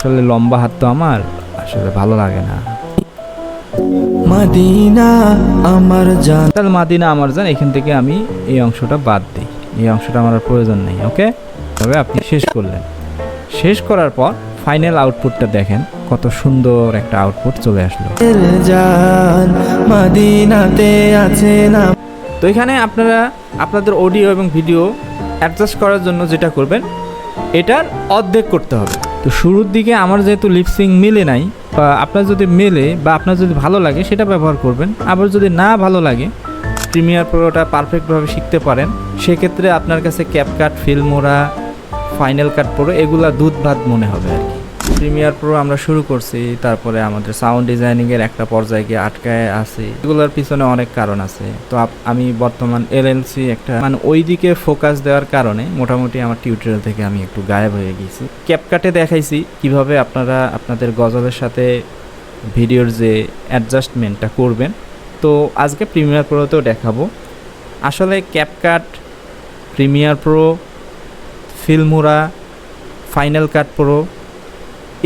আসলে লম্বা হাত তো আমার আসলে ভালো লাগে না। মদিনা আমার জান, তাহলে মাদিনা আমার জান, এখান থেকে আমি এই অংশটা বাদ দিই, এই অংশটা আমার আর প্রয়োজন নেই। ওকে, তবে আপনি শেষ করলেন। শেষ করার পর ফাইনাল আউটপুটটা দেখেন, কত সুন্দর একটা আউটপুট চলে আসলো। জান মদিনাতে আছে না। তো এখানে আপনারা আপনাদের অডিও এবং ভিডিও অ্যাডজাস্ট করার জন্য যেটা করবেন, এটার অর্ধেক করতে হবে। তো শুরুর দিকে আমার যেহেতু লিপসিং মিলে নাই, বা আপনার যদি মেলে বা আপনার যদি ভালো লাগে সেটা ব্যবহার করবেন। আবার যদি না ভালো লাগে, প্রিমিয়ার প্রোটা পারফেক্টভাবে শিখতে পারেন, সেক্ষেত্রে আপনার কাছে ক্যাপকাট, ফিল্মোরা, ফাইনাল কাট প্রো এগুলা দুধ ভাত মনে হবে আর কি। প্রিমিয়ার প্রো আমরা শুরু করছি, তারপরে আমাদের সাউন্ড ডিজাইনিংয়ের একটা পর্যায়ে গিয়ে আটকায় আছি। এগুলোর পিছনে অনেক কারণ আছে। তো আমি বর্তমান এলএলসি একটা মানে ওই দিকে ফোকাস দেওয়ার কারণে মোটামুটি আমার টিউটোরিয়াল থেকে আমি একটু গায়েব হয়ে গেছি। ক্যাপকাটে দেখাইছি কিভাবে আপনারা আপনাদের গজলের সাথে ভিডিওর যে অ্যাডজাস্টমেন্টটা করবেন। তো আজকে প্রিমিয়ার প্রোতেও দেখাবো। আসলে CapCut, Premiere Pro, Filmora, final কাট প্রো,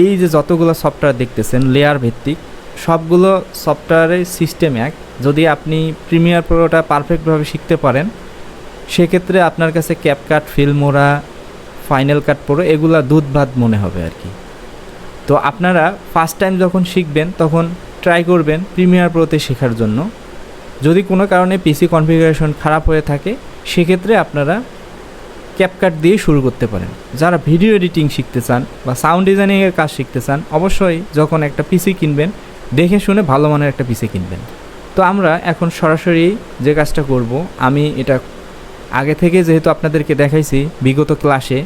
এই যে যতগুলো সফটওয়্যার দেখতেছেন লেয়ার ভিত্তিক, সবগুলো সফটওয়্যারের সিস্টেম এক। যদি আপনি প্রিমিয়ার প্রোটা পারফেক্টভাবে শিখতে পারেন, সেক্ষেত্রে আপনার কাছে ক্যাপকাট, ফিল্মোরা, ফাইনাল কাট প্রো এগুলা দুধ ভাত মনে হবে আর কি। তো আপনারা ফার্স্ট টাইম যখন শিখবেন তখন ট্রাই করবেন প্রিমিয়ার প্রোতে শেখার জন্য। যদি কোনো কারণে পিসি কনফিগারেশন খারাপ হয়ে থাকে, সেক্ষেত্রে আপনারা ক্যাপকাট দিয়ে শুরু করতে পারেন। যারা ভিডিও এডিটিং শিখতে চান বা সাউন্ড ডিজাইনিংয়ের কাজ শিখতে চান, অবশ্যই যখন একটা পিসি কিনবেন দেখে শুনে ভালো মানের একটা পিসি কিনবেন। তো আমরা এখন সরাসরি যে কাজটা করব, আমি এটা আগে থেকে যেহেতু আপনাদেরকে দেখাইছি বিগত ক্লাসে,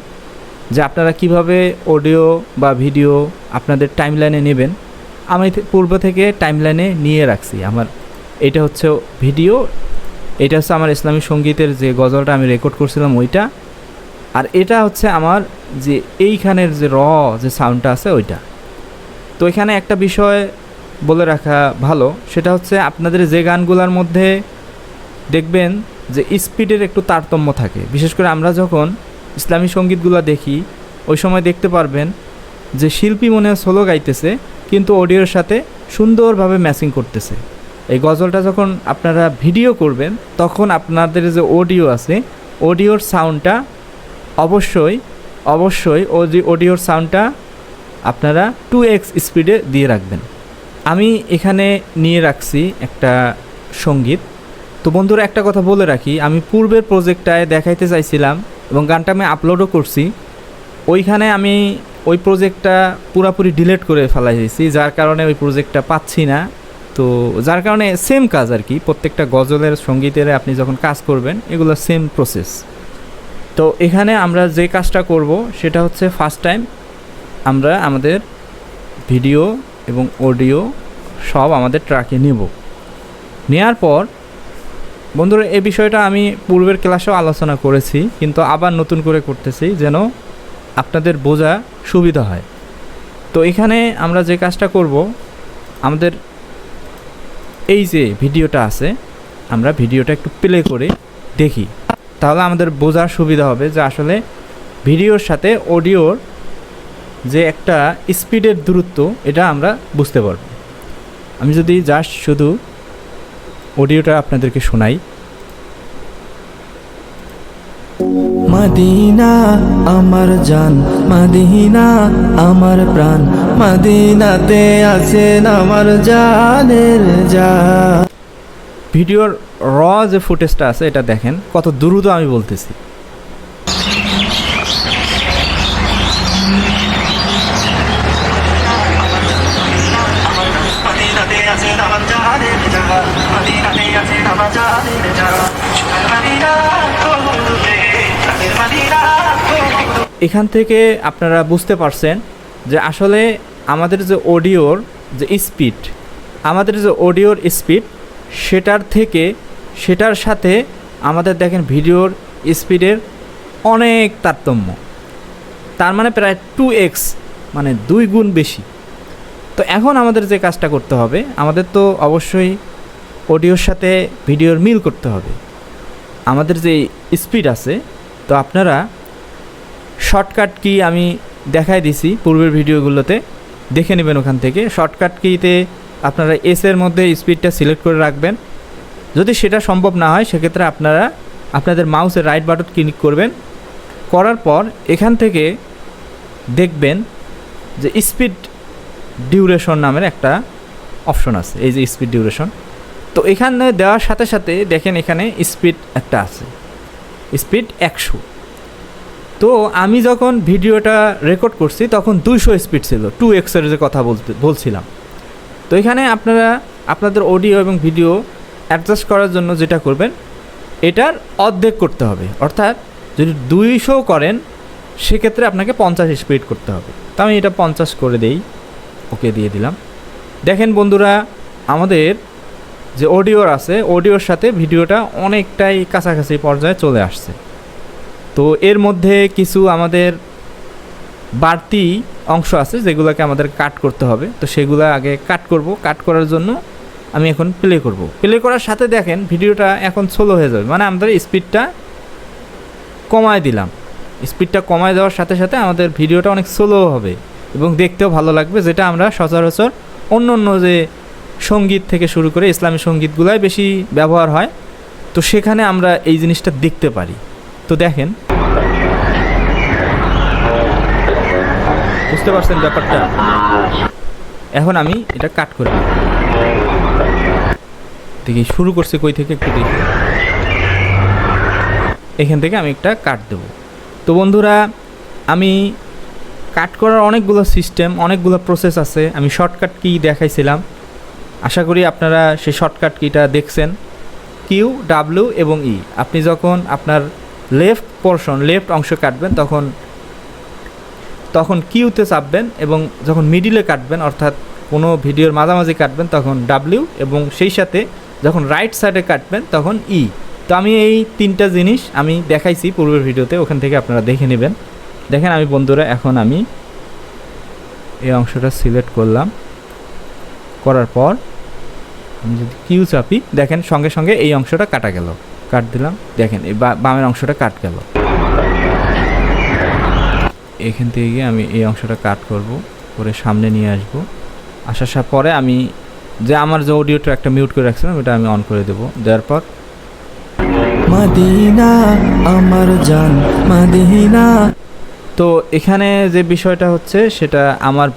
যে আপনারা কিভাবে অডিও বা ভিডিও আপনাদের টাইমলাইনে নেবেন, আমি পূর্ব থেকে টাইমলাইনে নিয়ে রাখছি। আমার এটা হচ্ছে ভিডিও, এটা হচ্ছে আমার ইসলামী সঙ্গীতের যে গজলটা আমি রেকর্ড করছিলাম ওইটা, আর এটা হচ্ছে আমার যে এইখানের যে যে সাউন্ডটা আছে ওইটা। তো এখানে একটা বিষয় বলে রাখা ভালো, সেটা হচ্ছে আপনাদের যে গানগুলোর মধ্যে দেখবেন যে স্পিডের একটু তারতম্য থাকে। বিশেষ করে আমরা যখন ইসলামী সঙ্গীতগুলো দেখি, ওই সময় দেখতে পারবেন যে শিল্পী মনে হয় সোলো গাইতেছে, কিন্তু অডিওর সাথে সুন্দরভাবে ম্যাচিং করতেছে। এই গজলটা যখন আপনারা ভিডিও করবেন, তখন আপনাদের যে অডিও আছে, অডিওর সাউন্ডটা অবশ্যই অডিওর সাউন্ডটা আপনারা 2x স্পিডে দিয়ে রাখবেন। আমি এখানে নিয়ে রাখছি একটা সঙ্গীত। তো বন্ধুরা, একটা কথা বলে রাখি, আমি পূর্বের প্রজেক্টটায় দেখাইতে চাইছিলাম এবং গানটা আমি আপলোডও করছি। ওইখানে আমি ওই প্রজেক্টটা পুরোপুরি ডিলিট করে ফেলাই দিয়েছি, যার কারণে ওই প্রজেক্টটা পাচ্ছি না। তো যার কারণে সেম কাজ আর কি, প্রত্যেকটা গজলের সঙ্গীতের আপনি যখন কাজ করবেন এগুলো সেম প্রসেস। তো এখানে আমরা যে কাজটা করব সেটা হচ্ছে ফার্স্ট টাইম আমরা আমাদের ভিডিও এবং অডিও সব আমাদের ট্র্যাকে নেব। নেওয়ার পর বন্ধুরা, এই বিষয়টা আমি পূর্বের ক্লাসেও আলোচনা করেছি, কিন্তু আবার নতুন করে করতেছি যেন আপনাদের বোঝা সুবিধা হয়। তো এখানে আমরা যে কাজটা করব, আমাদের এই যে ভিডিওটা আছে, আমরা ভিডিওটা একটু প্লে করে দেখি, তাহলে আমাদের বোঝার সুবিধা হবে যে আসলে ভিডিওর সাথে অডিওর যে একটা স্পিডের দূরত্ব, এটা আমরা বুঝতে পারব। আমি যদি জাস্ট শুধু অডিওটা আপনাদেরকে শোনাই। মদিনা আমার জান, মদিনা আমার প্রাণ, মদিনাতে আছেন আমার জানের জান। ভিডিওর যে ফুটেজটা আছে এটা দেখেন কত দ্রুত আমি বলতেছি। এখান থেকে আপনারা বুঝতে পারছেন যে আসলে আমাদের যে অডিওর যে স্পিড, সেটার সাথে আমাদের দেখেন ভিডিওর স্পিডের অনেক তারতম্য। তার মানে প্রায় 2x, মানে 2 গুণ বেশি। তো এখন আমাদের যে কাজটা করতে হবে, আমাদের তো অবশ্যই অডিওর সাথে ভিডিওর মিল করতে হবে। আমাদের যে স্পিড আছে, তো আপনারা শর্টকাট কি আমি দেখাই দিছি পূর্বের ভিডিওগুলোতে, দেখে নেবেন ওখান থেকে। শর্টকাট কিতে আপনারা এসের মধ্যে স্পিডটা সিলেক্ট করে রাখবেন। যদি সেটা সম্ভব না হয় সেক্ষেত্রে আপনারা আপনাদের মাউসের রাইট বাটন ক্লিক করবেন। করার পর এখান থেকে দেখবেন যে স্পিড ডিউরেশন নামের একটা অপশন আছে, এই যে স্পিড ডিউরেশন। তো এখানে দেওয়ার সাথে সাথে দেখেন এখানে স্পিড একটা আছে, স্পিড 100। তো আমি যখন ভিডিওটা রেকর্ড করছি তখন 200 স্পিড ছিল, 2x-এর যে কথা বলছিলাম। তো এখানে আপনারা আপনাদের অডিও এবং ভিডিও অ্যাডজাস্ট করার জন্য যেটা করবেন, এটার অর্ধেক করতে হবে। অর্থাৎ যদি 200 করেন সেক্ষেত্রে আপনাকে 50 স্পিড করতে হবে। তো আমি এটা 50 করে দেই, ওকে দিয়ে দিলাম। দেখেন বন্ধুরা, আমাদের যে অডিওর আছে অডিওর সাথে ভিডিওটা অনেকটাই কাছাকাছি পর্যায়ে চলে আসছে। তো এর মধ্যে কিছু আমাদের বাড়তি অংশ আছে যেগুলোকে আমাদের কাট করতে হবে। তো সেগুলো আগে কাট করব। কাট করার জন্য আমি এখন প্লে করব। প্লে করার সাথে দেখেন ভিডিওটা এখন স্লো হয়ে যাবে, মানে আমাদের স্পিডটা কমায় দিলাম। স্পিডটা কমায় দেওয়ার সাথে সাথে আমাদের ভিডিওটা অনেক স্লো হবে এবং দেখতেও ভালো লাগবে, যেটা আমরা সচরাচর অন্য অন্য যে সঙ্গীত থেকে শুরু করে ইসলামী সঙ্গীতগুলাই বেশি ব্যবহার হয়। তো সেখানে আমরা এই জিনিসটা দেখতে পারি। তো দেখেন, বুঝতে পারছেন ব্যাপারটা? এখন আমি এটা কাট করে দেখি শুরু করছে কই থেকে, একটু দেখি। এখান থেকে আমি একটা কাট দেব। তো বন্ধুরা, আমি কাট করার অনেকগুলো সিস্টেম, অনেকগুলো প্রসেস আছে। আমি শর্টকাট কি দেখাইছিলাম, আশা করি আপনারা সেই শর্টকাট কিটা দেখছেন। কিউ, ডাব্লিউ এবং ই। আপনি যখন আপনার লেফট অংশ কাটবেন তখন কিউতে চাপবেন, এবং যখন মিডিলে কাটবেন অর্থাৎ কোনো ভিডিওর মাঝামাঝি কাটবেন তখন ডাব্লিউ, এবং সেই সাথে যখন রাইট সাইডে কাটবেন তখন ই। তো আমি এই তিনটা জিনিস আমি দেখাইছি পূর্বের ভিডিওতে, ওখান থেকে আপনারা দেখে নেবেন। দেখেন আমি বন্ধুরা, এখন আমি এই অংশটা সিলেক্ট করলাম। করার পর আমি যদি কিউ চাপি, দেখেন সঙ্গে সঙ্গে এই অংশটা কাটা গেল। কাট দিলাম, দেখেন এই বামের অংশটা কাট গেল। এখান থেকে গিয়ে আমি এই অংশটা কাট করব, করে সামনে নিয়ে আসবো। আসার পরে আমি যে আমার যে অডিও ট্র্যাকটা মিউট করে রাখছিলাম এটা আমি অন করে দেবো। দেওয়ার পর মদিনা আমার জান মদিনা। তো এখানে যে বিষয়টা হচ্ছে সেটা আমার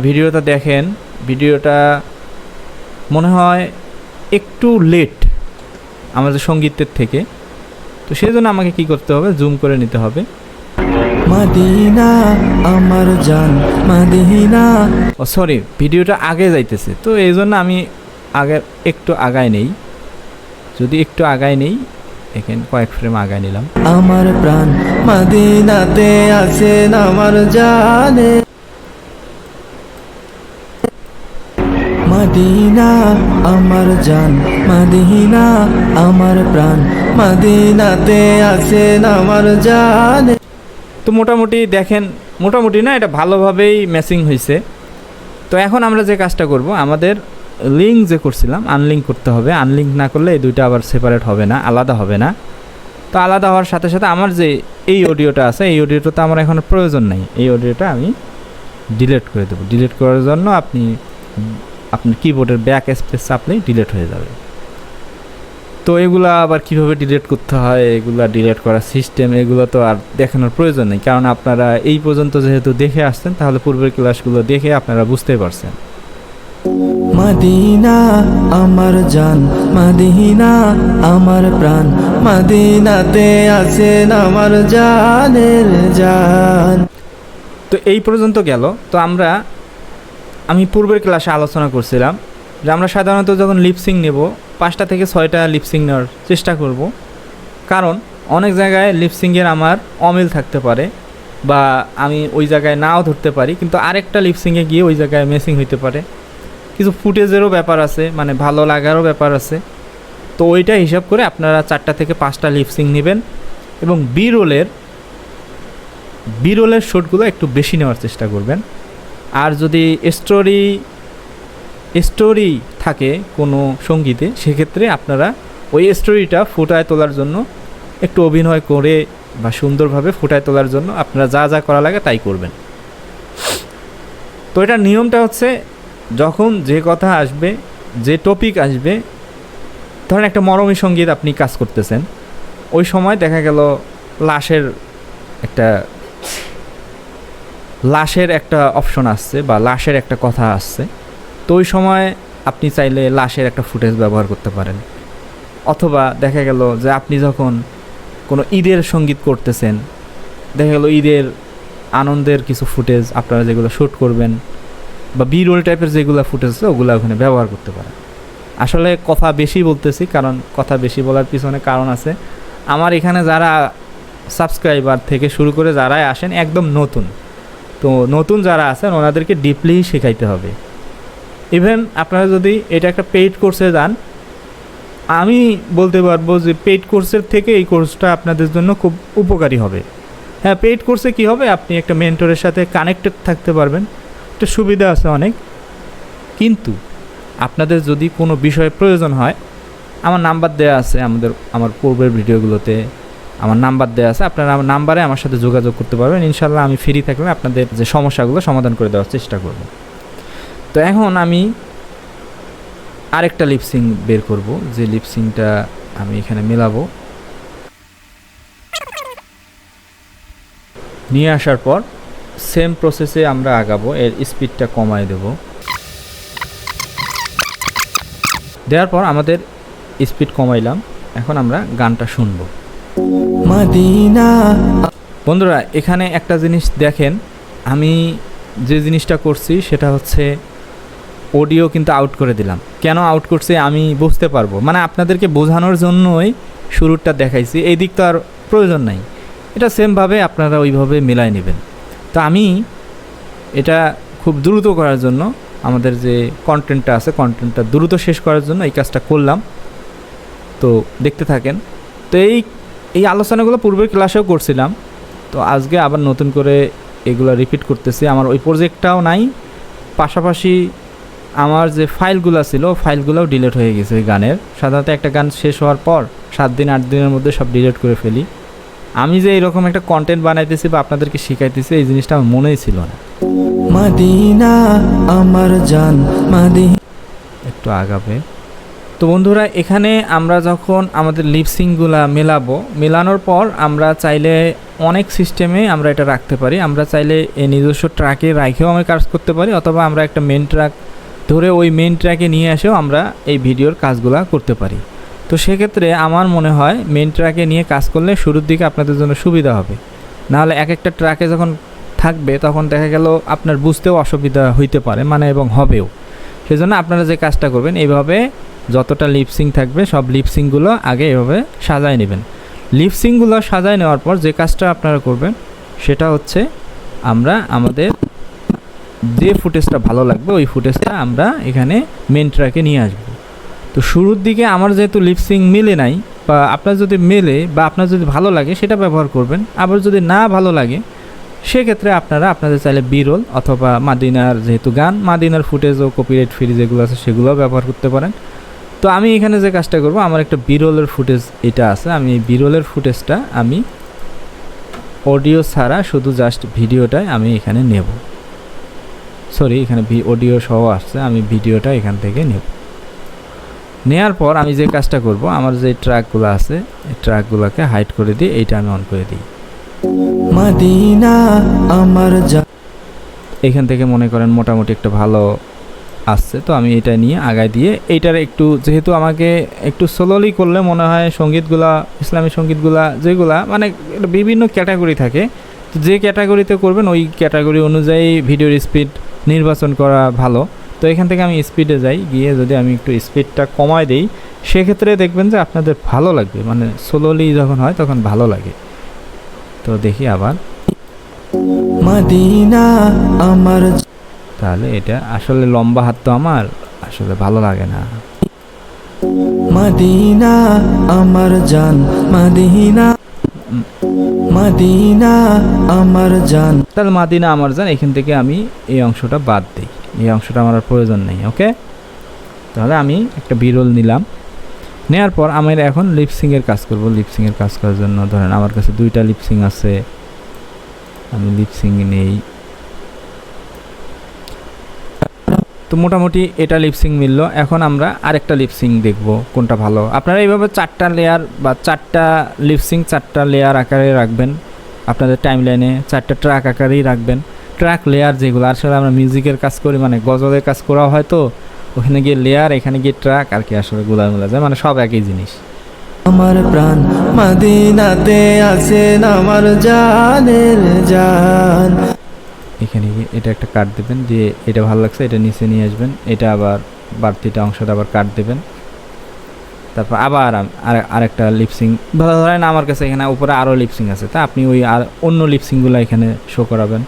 ভিডিওটা দেখেন, ভিডিওটা মনে হয় একটু লেট আমাদের সঙ্গীতের থেকে। তো সেই জন্য আমাকে কি করতে হবে, জুম করে নিতে হবে। মদিনা আমার জান মদিনা। ও সরি, ভিডিওটা আগে যাইতেছে, তো এই জন্য আমি একটু আগায় নেই। যদি একটু আগায় নেই, এখানে কয়েক ফ্রেম আগায় নিলাম। আমার প্রাণ মদিনাতে আছেন আমার জানে। মদিনা আমার জান মদিনা, আমার প্রাণ মদিনাতে আছেন আমার জানে। তো মোটামুটি দেখেন, মোটামুটি না, এটা ভালোভাবেই ম্যাচিং হয়েছে। তো এখন আমরা যে কাজটা করব, আমাদের লিঙ্ক যে করছিলাম আনলিঙ্ক করতে হবে। আনলিঙ্ক না করলে এই দুইটা আবার সেপারেট হবে না, আলাদা হবে না। তো আলাদা হওয়ার সাথে সাথে আমার যে এই অডিওটা আছে, এই অডিওটা তো আমার এখন প্রয়োজন নেই। এই অডিওটা আমি ডিলিট করে দেবো। ডিলিট করার জন্য আপনার কিবোর্ডের ব্যাক স্পেস চাপলেই ডিলিট হয়ে যাবে। তো এগুলো আবার কীভাবে ডিলিট করতে হয়, এগুলো ডিলিট করার সিস্টেম, এগুলো তো আর দেখানোর প্রয়োজন নেই, কারণ আপনারা এই পর্যন্ত যেহেতু দেখে আসছেন তাহলে পূর্বের ক্লাসগুলো দেখে আপনারা বুঝতেই পারছেন। মদিনা আমার জান মদিনা, আমার প্রাণ মদিনাতে আছেন আমার জানের জান। তো এই পর্যন্ত গেল। তো আমি পূর্বের ক্লাসে আলোচনা করছিলাম যে আমরা সাধারণত যখন লিপসিং নেব 5টা থেকে 6টা লিপসিং নেওয়ার চেষ্টা করব, কারণ অনেক জায়গায় লিপসিংয়ের আমার অমিল থাকতে পারে, বা আমি ওই জায়গায় নাও ধরতে পারি, কিন্তু আরেকটা লিপসিংয়ে গিয়ে ওই জায়গায় মেসিং হইতে পারে। কিছু ফুটেজেরও ব্যাপার আছে, মানে ভালো লাগারও ব্যাপার আছে। তো ওইটা হিসাব করে আপনারা 4টা থেকে 5টা লিপসিং নেবেন, এবং বিরোলের শটগুলো একটু বেশি নেওয়ার চেষ্টা করবেন। আর যদি স্টোরি থাকে কোনো সঙ্গীতে, সেক্ষেত্রে আপনারা ওই স্টোরিটা ফুটায় তোলার জন্য একটু অভিনয় করে বা সুন্দরভাবে ফুটায় তোলার জন্য আপনারা যা যা করা লাগে তাই করবেন। তো এটার নিয়মটা হচ্ছে, যখন যে কথা আসবে, যে টপিক আসবে, ধরেন একটা মরমী সঙ্গীত আপনি কাজ করতেছেন, ওই সময় দেখা গেল লাশের একটা অপশন আসছে বা লাশের একটা কথা আসছে, তো ওই সময় আপনি চাইলে লাশের একটা ফুটেজ ব্যবহার করতে পারেন। অথবা দেখা গেল যে আপনি যখন কোনো ঈদের সঙ্গীত করতেছেন, দেখা গেল ঈদের আনন্দের কিছু ফুটেজ আপনারা যেগুলো শ্যুট করবেন বা বি রোল টাইপের যেগুলো ফুটেজ আছে ওগুলো ওখানে ব্যবহার করতে পারেন। আসলে কথা বেশি বলতেছি, কারণ কথা বেশি বলার পিছনে কারণ আছে। আমার এখানে যারা সাবস্ক্রাইবার থেকে শুরু করে যারাই আসেন একদম নতুন, তো নতুন যারা আছেন ওনাদেরকে ডিপলি শেখাইতে হবে। ইভেন আপনারা যদি এটা একটা পেইড কোর্সে যান, আমি বলতে পারবো যে পেইড কোর্সের থেকে এই কোর্সটা আপনাদের জন্য খুব উপকারী হবে। হ্যাঁ, পেইড কোর্সে কী হবে, আপনি একটা মেন্টরের সাথে কানেক্টেড থাকতে পারবেন, একটা সুবিধা আছে অনেক। কিন্তু আপনাদের যদি কোনো বিষয়ে প্রয়োজন হয়, আমার নাম্বার দেওয়া আছে, আমার পূর্বের ভিডিওগুলোতে আমার নাম্বার দেওয়া আছে, আপনারা আমার নাম্বারে আমার সাথে যোগাযোগ করতে পারবেন। ইনশাল্লাহ আমি ফ্রি থাকলে আপনাদের যে সমস্যাগুলো সমাধান করে দেওয়ার চেষ্টা করব। তো এখন আমি আরেকটা লিপসিং বের করব, যে লিপসিংটা আমি এখানে মেলাবো। নিয়ে আসার পর সেম প্রসেসে আমরা আগাবো, এর স্পিডটা কমায় দেব। দেওয়ার পর আমাদের স্পিড কমাইলাম, এখন আমরা গানটা শুনবো। মদিনা। বন্ধুরা, এখানে একটা জিনিস দেখেন, আমি যে জিনিসটা করছি সেটা হচ্ছে অডিও কিন্তু আউট করে দিলাম। কেন আউট করছি আমি বুঝতে পারবো, মানে আপনাদেরকে বোঝানোর জন্যই শুরুটা দেখাইছি, এই দিক তো আর প্রয়োজন নাই। এটা সেমভাবে আপনারা ওইভাবে মেলায় নেবেন। তো আমি এটা খুব দ্রুত করার জন্য, আমাদের যে কন্টেন্টটা আছে কন্টেন্টটা দ্রুত শেষ করার জন্য এই কাজটা করলাম। তো দেখতে থাকেন। তো এই আলোচনাগুলো পূর্বের ক্লাসেও করছিলাম, তো আজকে আবার নতুন করে এগুলো রিপিট করতেছি। আমার ওই প্রজেক্টটাও নাই, পাশাপাশি আমার যে ফাইলগুলো ছিল ফাইলগুলোও ডিলিট হয়ে গেছে ওই গানের। সাধারণত একটা গান শেষ হওয়ার পর 7 দিন 8 দিনের মধ্যে সব ডিলিট করে ফেলি। আমি যে এরকম একটা কন্টেন্ট বানাইতেছি বা আপনাদেরকে শিখাইতেছি, এই জিনিসটা আমার মনেই ছিল না। মদিনা আমার জান মদিনা। একটু আগাবে। তো বন্ধুরা, এখানে আমরা যখন আমাদের লিপসিংগুলা মেলানোর পর আমরা চাইলে অনেক সিস্টেমে আমরা এটা রাখতে পারি। আমরা চাইলে এই নিজস্ব ট্র্যাকে রাখেও আমরা কাজ করতে পারি, অথবা আমরা একটা মেন ট্র্যাক ধরে ওই মেন ট্র্যাকে নিয়ে এসেও আমরা এই ভিডিওর কাজগুলা করতে পারি। তো সেক্ষেত্রে আমার মনে হয় মেন ট্র্যাকে নিয়ে কাজ করলে শুরুর দিকে আপনাদের জন্য সুবিধা হবে। নাহলে এক একটা ট্র্যাকে যখন থাকবে তখন দেখা গেল আপনার বুঝতেও অসুবিধা হইতে পারে, মানে এবং হবেও। সেজন্য আপনারা যে কাজটা করবেন, এইভাবে যতটা লিপসিং থাকবে সব লিপসিংগুলো আগে এভাবে সাজায় নেবেন। লিপসিংগুলো সাজায় নেওয়ার পর যে কাজটা আপনারা করবেন সেটা হচ্ছে, আমরা আমাদের যে ফুটেজটা ভালো লাগবে ওই ফুটেজটা আমরা এখানে মেন ট্র্যাকে নিয়ে আসবো। তো শুরুর দিকে আমার যেহেতু লিপসিং মেলে নাই, বা আপনার যদি মেলে বা আপনার যদি ভালো লাগে সেটা ব্যবহার করবেন। আবার যদি না ভালো লাগে সেক্ষেত্রে আপনারা আপনাদের চাইলে বিরোল অথবা মাদিনার, যেহেতু গান মাদিনার ফুটেজ ও কপিরাইট ফ্রি যেগুলো আছে সেগুলোও ব্যবহার করতে পারেন। তো আমি এখানে যে কাজটা করব, আমার একটা বিরোলের ফুটেজ এটা আছে, আমি এই বিরোলের ফুটেজটা আমি অডিও ছাড়া শুধু জাস্ট ভিডিওটাই আমি এখানে নেব। সরি, এখানে অডিও সহ আসছে, আমি ভিডিওটা এখান থেকে নেব। নেওয়ার পর আমি যে কাজটা করব, আমার যে ট্র্যাকগুলো আছে এই ট্র্যাকগুলোকে হাইড করে দিই, এইটা আমি অন করে দিই। মদিনা আমার জান। এখান থেকে মনে করেন মোটামুটি একটা ভালো আসছে, তো আমি এটা নিয়ে আগায় দিয়ে এইটার একটু, যেহেতু আমাকে একটু স্লোলি করলে মনে হয় সঙ্গীতগুলা, ইসলামী সঙ্গীতগুলা যেগুলা মানে বিভিন্ন ক্যাটাগরি থাকে, তো যে ক্যাটাগরিতে করবেন ওই ক্যাটাগরি অনুযায়ী ভিডিওর স্পিড নির্বাচন করা ভালো। তো এখান থেকে আমি স্পিডে যাই, গিয়ে যদি আমি একটু স্পিডটা কমায় দিই সেক্ষেত্রে দেখবেন যে আপনাদের ভালো লাগবে, মানে স্লোলি যখন হয় তখন ভালো লাগে। তো দেখি আবার মদিনা আমার। তাহলে এটা আসলে লম্বা হাত তো আমার আসলে ভালো লাগে না। মদিনা আমার জান মদিনা। মদিনা আমার জান। তাহলে মাদিনা আমার জান, এখান থেকে আমি এই অংশটা বাদ দিই, এই অংশটা আমার আর প্রয়োজন নেই। ওকে, তাহলে আমি একটা বিরোল নিলাম, নেওয়ার পর আমি এখন লিপসিংয়ের কাজ করব। লিপসিংয়ের কাজ করার জন্য ধরেন আমার কাছে 2টা লিপসিং আছে, আমি লিপসিং নেই। তো মোটামুটি এটা লিপসিং মিললো। এখন আমরা আরেকটা লিপসিং দেখব কোনটা ভালো। আপনারা এইভাবে 4টা লেয়ার বা 4টা লিপসিং 4টা লেয়ার আকারে রাখবেন আপনাদের টাইমলাইনে, 4টা ট্র্যাক আকারেই রাখবেন। ট্র্যাক লেয়ার যেগুলো আসলে আমরা মিউজিকের কাজ করি, মানে গজলের কাজ করা হয়, তো ওখানে গিয়ে লেয়ার, এখানে গিয়ে ট্র্যাক আর কি, আসলে গোলামেলা যায়, মানে সব একই জিনিস। আমার প্রাণ মদিনাতে আছেন আমার জানের জান। এখানে গিয়ে এটা একটা কাট দেবেন, দিয়ে এটা ভালো লাগছে এটা নিচে নিয়ে আসবেন, এটা আবার বাড়তিটা অংশটা আবার কাট দেবেন। তারপর আবার আরেকটা লিপসিং ভালো ধরেন আমার কাছে এখানে উপরে আরও লিপসিং আছে, তা আপনি ওই আর অন্য লিপসিংগুলো এখানে শো করাবেন।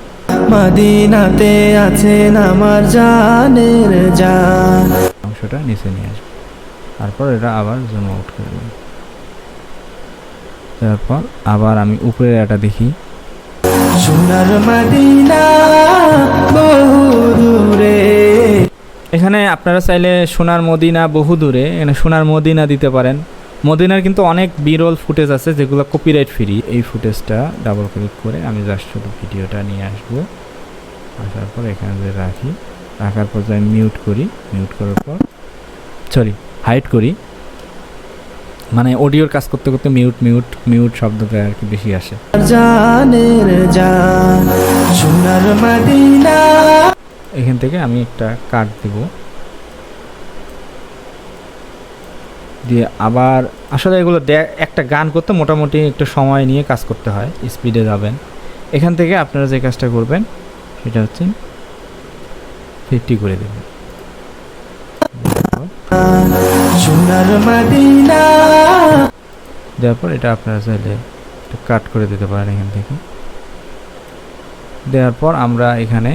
মদিনাতে আছেন আমার জানের জান, অংশটা নিচে নিয়ে আসবেন। তারপর এটা আবার জুম আউট করে দেবেন। তারপর আবার আমি উপরে এটা দেখি, সোনার মদিনা বহু দূরে। এখানে আপনারা চাইলে সোনার মদিনা বহু দূরে, এখানে সোনার মদিনা দিতে পারেন। মদিনার কিন্তু অনেক বিরল ফুটেজ আছে যেগুলো কপিরাইট ফ্রি। এই ফুটেজটা ডাবল ক্লিক করে আমি জাস্ট শুধু ভিডিওটা নিয়ে আসবো। আসার পর এখানে যে রাখি, রাখার পর আমি মিউট করি, মিউট করার পর হাইড করি, মানে অডিওর কাজ করতে করতে মিউট মিউট মিউট শব্দটা আর কি বেশি আসে। জানের জান সোনার মদিনা। এখান থেকে আমি একটা কাট দেব, দিয়ে আবার আসলে এগুলো একটা গান করতে মোটামুটি একটু সময় নিয়ে কাজ করতে হয়, স্পিডে যাবেন। এখান থেকে আপনারা যে কাজটা করবেন সেটা হচ্ছে 50 করে দেবেন। সোনার মদিনা দেওয়ার পর এটা আপনারা চাইলে একটু কাট করে দিতে পারেন এখান থেকে। দেওয়ার পর আমরা এখানে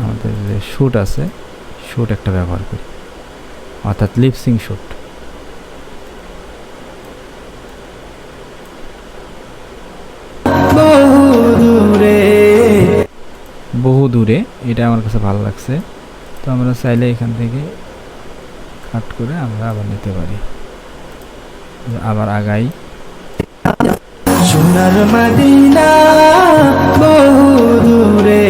আমাদের যে শ্যুট আছে, শ্যুট একটা ব্যবহার করি, অর্থাৎ লিপসিং শ্যুট। বহু দূরে এটা আমার কাছে ভালো লাগছে, তো আমরা চাইলে এখান থেকে কাট করে আমরা আবার নিতে পারি, আবার আগাই। সোনার মদিনা বহু দূরে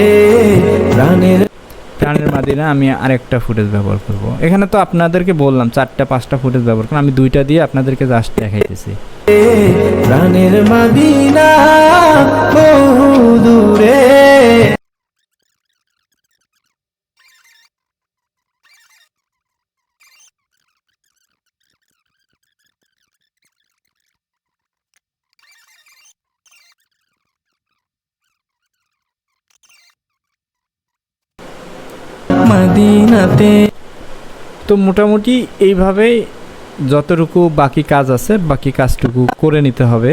প্রাণের মদিনা আমি আরেকটা ফুটেজ ব্যবহার করব। এখানে তো আপনাদেরকে বললাম 4টা 5টা ফুটেজ ব্যবহার করুন, আমি 2টা দিয়ে আপনাদেরকে জাস্ট দেখাইতেছি। প্রাণের মদিনা বহু দূরে। মদিনাতে তো মোটামুটি এইভাবেই যতটুকু বাকি কাজ আছে বাকি কাজটুকু করে নিতে হবে।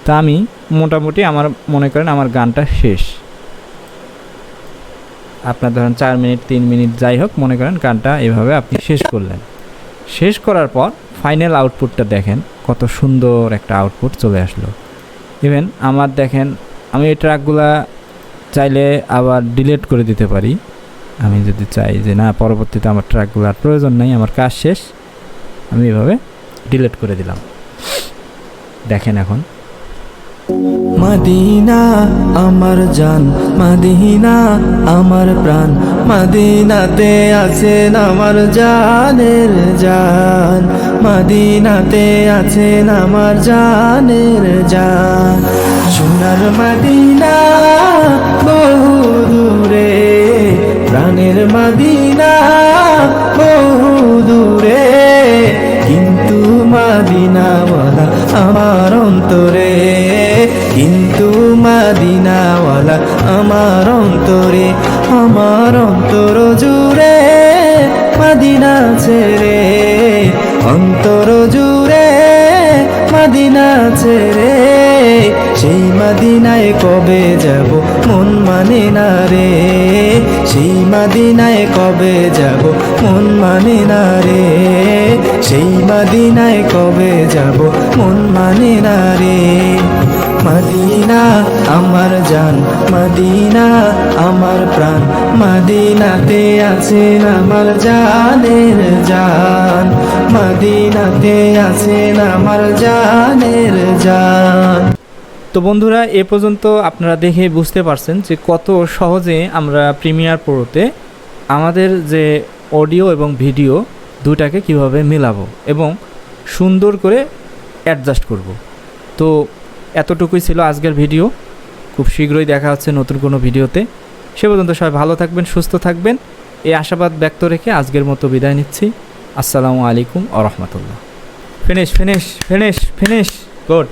তা আমি মোটামুটি আমার মনে করেন আমার গানটা শেষ। আপনার ধরেন 4 মিনিট 3 মিনিট যাই হোক, মনে করেন গানটা এভাবে আপনি শেষ করলেন। শেষ করার পর ফাইনাল আউটপুটটা দেখেন, কত সুন্দর একটা আউটপুট চলে আসলো। ইভেন আমার দেখেন আমি এই ট্র্যাকগুলা চাইলে আবার ডিলিট করে দিতে পারি। আমি যদি চাই যে না পরবর্তীতে আমার ট্র্যাকগুলোর প্রয়োজন নাই, আমার কাজ শেষ, আমি এভাবে ডিলিট করে দিলাম। দেখেন এখন মদিনা আমার জান, মদিনা আমার প্রাণ, মদিনাতে আছেন আমার জানের জান, মদিনাতে আছেন আমার জানের জান। সোনার মদিনা বহু দূরে প্রাণের মদিনা বহু দূরে, কিন্তু মদিনাওয়ালা আমার অন্তরে, কিন্তু মদিনাওয়ালা আমার অন্তরে, আমার অন্তর জুড়ে মদিনা ছেড়ে, অন্তর জুড়ে মদিনা ছেড়ে, সেই মদিনায় কবে যাব মন মানে না রে, সেই মদিনায় কবে যাব মন মানে না রে, সেই মদিনায় কবে যাব মন মানে না রে। মদিনা আমার জান, মদিনা আমার প্রাণ, মদিনাতে আছেন আমার জানের জান, মদিনাতে আছেন আমার জানের জান। তো বন্ধুরা, এ পর্যন্ত আপনারা দেখে বুঝতে পারছেন যে কত সহজে আমরা প্রিমিয়ার প্রোতে আমাদের যে অডিও এবং ভিডিও দুটাকে কিভাবে মেলাবো এবং সুন্দর করে অ্যাডজাস্ট করব। তো এতটুকুই ছিল আজকের ভিডিও। খুব শীঘ্রই দেখা হচ্ছে নতুন কোনো ভিডিওতে। সে পর্যন্ত সবাই ভালো থাকবেন, সুস্থ থাকবেন, এই আশাবাদ ব্যক্ত রেখে আজকের মতো বিদায় নিচ্ছি। আসসালামু আলাইকুম ওয়া রাহমাতুল্লাহ। Finish finish finish finish, good.